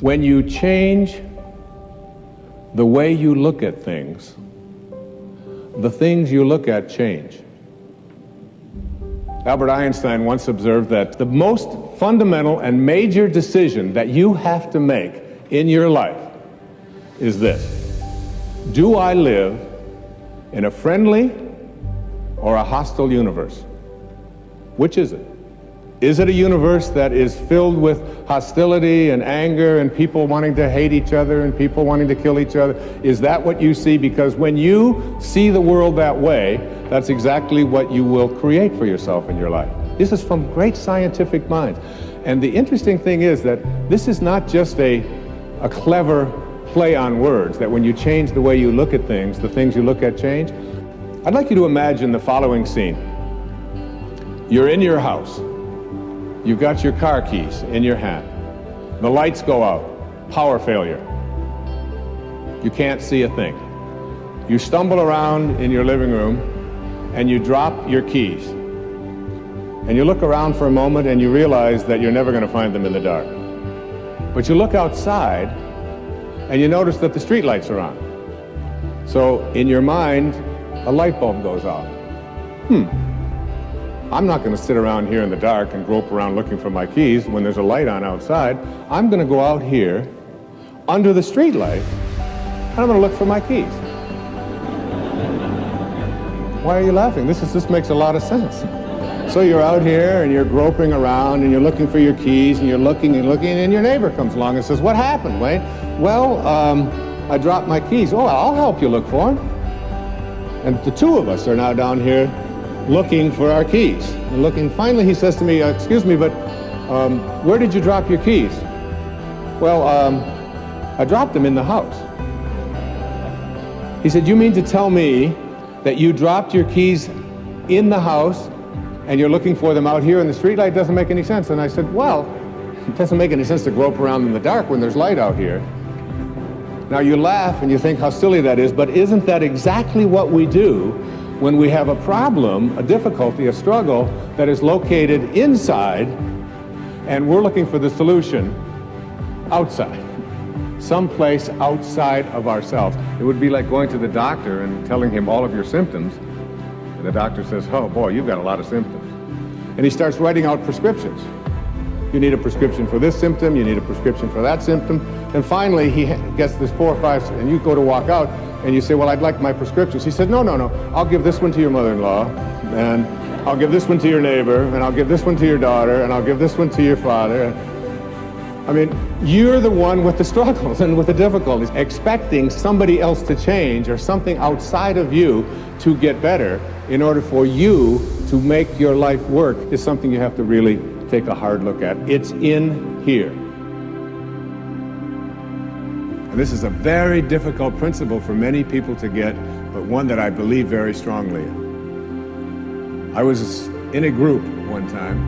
When you change the way you look at things, the things you look at change. Albert Einstein once observed that the most fundamental and major decision that you have to make in your life is this: do I live in a friendly or a hostile universe? Which is it? Is it a universe that is filled with hostility and anger and people wanting to hate each other and people wanting to kill each other? Is that what you see? Because when you see the world that way, that's exactly what you will create for yourself in your life. This is from great scientific minds. And the interesting thing is that this is not just a clever play on words, that when you change the way you look at things, the things you look at change. I'd like you to imagine the following scene. You're in your house. You've got your car keys in your hand. The lights go out. Power failure. You can't see a thing. You stumble around in your living room and you drop your keys. And you look around for a moment and you realize that you're never going to find them in the dark. But you look outside and you notice that the street lights are on. So in your mind, a light bulb goes off. I'm not going to sit around here in the dark and grope around looking for my keys when there's a light on outside. I'm going to go out here under the street light and I'm going to look for my keys. Why are you laughing? This makes a lot of sense. So you're out here and you're groping around and you're looking for your keys and you're looking and looking, and your neighbor comes along and says, "What happened, Wayne?" "Well, I dropped my keys." "Oh, I'll help you look for them." And the two of us are now down here looking for our keys. And looking, finally he says to me, "Excuse me, but where did you drop your keys?" "Well, I dropped them in the house." He said, "You mean to tell me that you dropped your keys in the house and you're looking for them out here in the street light? Doesn't make any sense." And I said, "Well, it doesn't make any sense to grope around in the dark when there's light out here." Now you laugh and you think how silly that is, but isn't that exactly what we do when we have a problem, a difficulty, a struggle that is located inside, and we're looking for the solution outside, someplace outside of ourselves? It would be like going to the doctor and telling him all of your symptoms, and the doctor says, "Oh boy, you've got a lot of symptoms." And he starts writing out prescriptions. You need a prescription for this symptom, you need a prescription for that symptom, and finally he gets this 4 or 5, and you go to walk out, and you say, "Well, I'd like my prescriptions." He said, No, I'll give this one to your mother-in-law, and I'll give this one to your neighbor, and I'll give this one to your daughter, and I'll give this one to your father." I mean, you're the one with the struggles and with the difficulties. Expecting somebody else to change or something outside of you to get better in order for you to make your life work is something you have to really take a hard look at. It's in here. And this is a very difficult principle for many people to get, but one that I believe very strongly in. I was in a group one time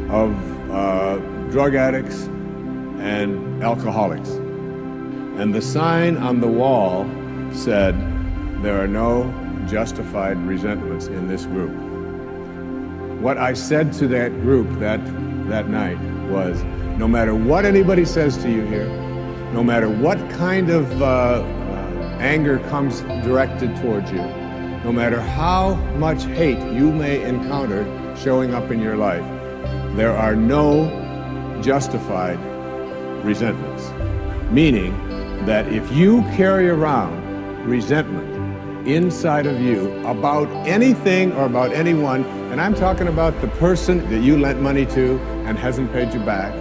of drug addicts and alcoholics. And the sign on the wall said, "There are no justified resentments in this group." What I said to that group that night was, no matter what anybody says to you here, no matter what kind of anger comes directed towards you, no matter how much hate you may encounter showing up in your life, there are no justified resentments. Meaning that if you carry around resentment inside of you about anything or about anyone, and I'm talking about the person that you lent money to and hasn't paid you back,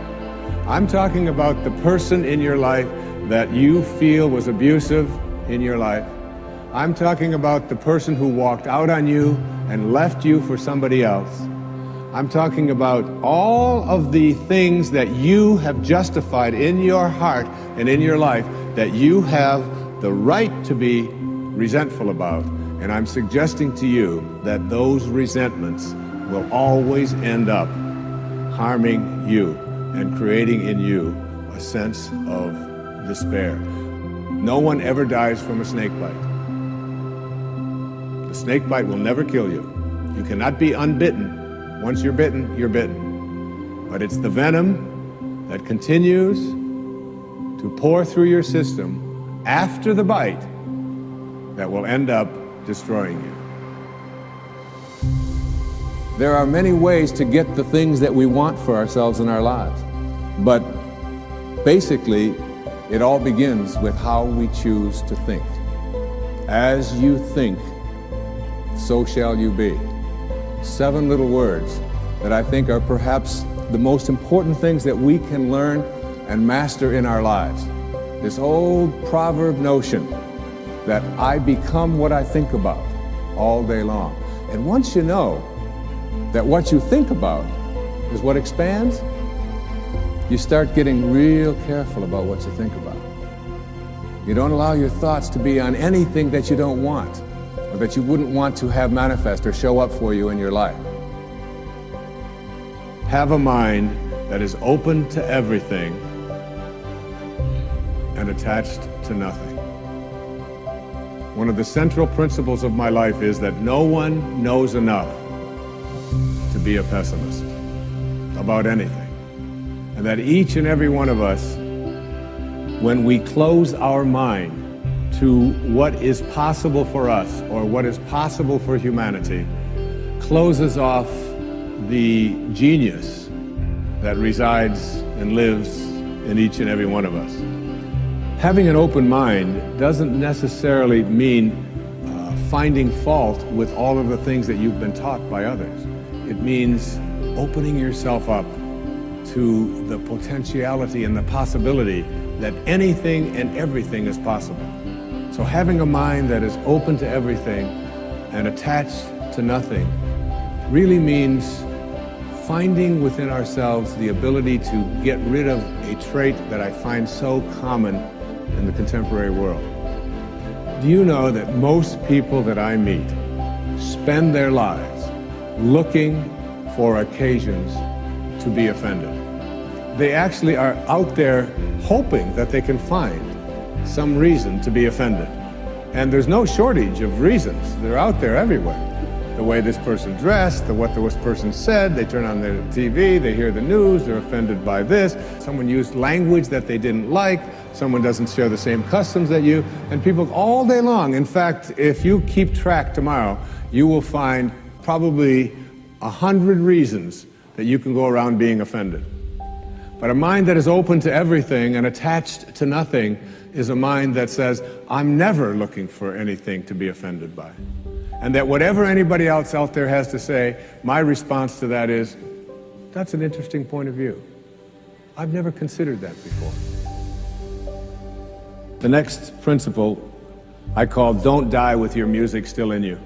I'm talking about the person in your life that you feel was abusive in your life, I'm talking about the person who walked out on you and left you for somebody else, I'm talking about all of the things that you have justified in your heart and in your life that you have the right to be resentful about. And I'm suggesting to you that those resentments will always end up harming you and creating in you a sense of despair. No one ever dies from a snake bite. The snake bite will never kill you. You cannot be unbitten. Once you're bitten, you're bitten. But it's the venom that continues to pour through your system after the bite that will end up destroying you. There are many ways to get the things that we want for ourselves in our lives, but basically, it all begins with how we choose to think. As you think, so shall you be. 7 little words that I think are perhaps the most important things that we can learn and master in our lives. This old proverb notion that I become what I think about all day long. And once you know that what you think about is what expands, you start getting real careful about what you think about. You don't allow your thoughts to be on anything that you don't want, or that you wouldn't want to have manifest or show up for you in your life. Have a mind that is open to everything and attached to nothing. One of the central principles of my life is that no one knows enough to be a pessimist about anything. And that each and every one of us, when we close our mind to what is possible for us or what is possible for humanity, closes off the genius that resides and lives in each and every one of us. Having an open mind doesn't necessarily mean finding fault with all of the things that you've been taught by others. It means opening yourself up to the potentiality and the possibility that anything and everything is possible. So having a mind that is open to everything and attached to nothing really means finding within ourselves the ability to get rid of a trait that I find so common in the contemporary world. Do you know that most people that I meet spend their lives looking for occasions to be offended? They actually are out there hoping that they can find some reason to be offended. And there's no shortage of reasons. They're out there everywhere. The way this person dressed, what this person said, they turn on their TV, they hear the news, they're offended by this. Someone used language that they didn't like, someone doesn't share the same customs that you, and people all day long. In fact, if you keep track tomorrow, you will find probably 100 reasons that you can go around being offended. But a mind that is open to everything and attached to nothing is a mind that says, I'm never looking for anything to be offended by. And that whatever anybody else out there has to say, my response to that is, that's an interesting point of view. I've never considered that before. The next principle I call, don't die with your music still in you.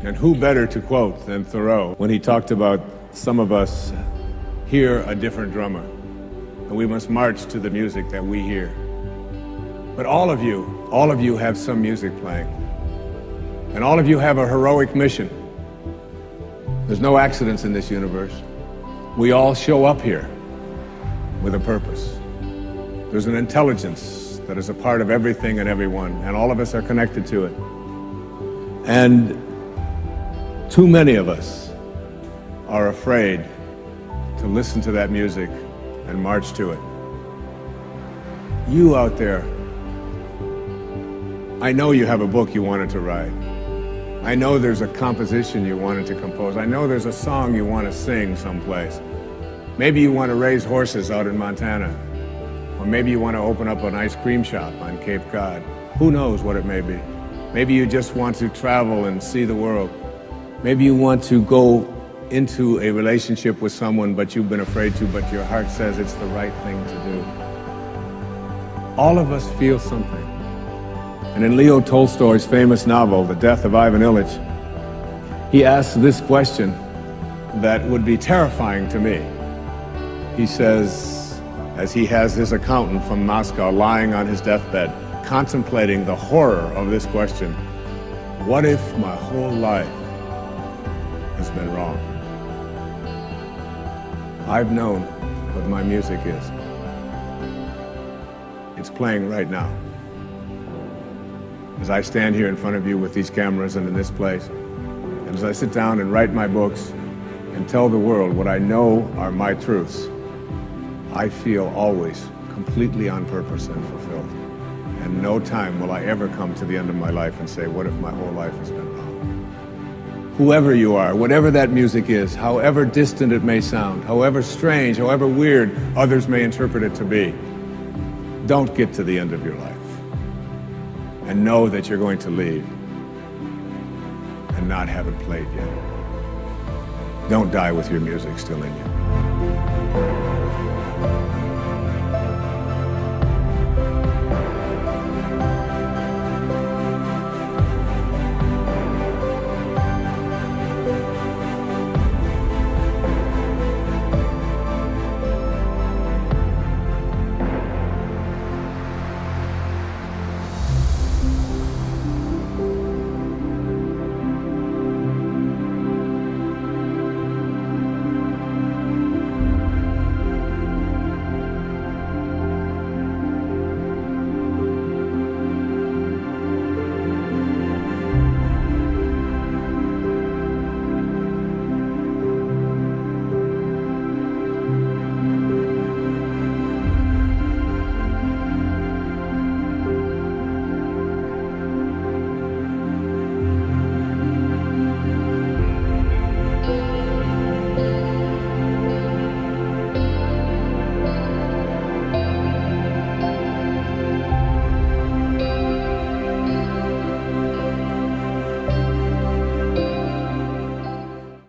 And who better to quote than Thoreau when he talked about some of us hear a different drummer, and we must march to the music that we hear. But all of you have some music playing. And all of you have a heroic mission. There's no accidents in this universe. We all show up here with a purpose. There's an intelligence that is a part of everything and everyone, and all of us are connected to it. And too many of us are afraid to listen to that music and march to it. You out there, I know you have a book you wanted to write. I know there's a composition you wanted to compose. I know there's a song you want to sing someplace. Maybe you want to raise horses out in Montana. Or maybe you want to open up an ice cream shop on Cape Cod. Who knows what it may be. Maybe you just want to travel and see the world. Maybe you want to go into a relationship with someone, but you've been afraid to, but your heart says it's the right thing to do. All of us feel something. And in Leo Tolstoy's famous novel, The Death of Ivan Ilyich, he asks this question that would be terrifying to me. He says, as he has his accountant from Moscow lying on his deathbed, contemplating the horror of this question, what if my whole life has been wrong? I've known what my music is. It's playing right now. As I stand here in front of you with these cameras and in this place, and as I sit down and write my books and tell the world what I know are my truths, I feel always completely on purpose and fulfilled. And no time will I ever come to the end of my life and say, what if my whole life has been wrong? Whoever you are, whatever that music is, however distant it may sound, however strange, however weird others may interpret it to be, don't get to the end of your life and know that you're going to leave and not have it played yet. Don't die with your music still in you.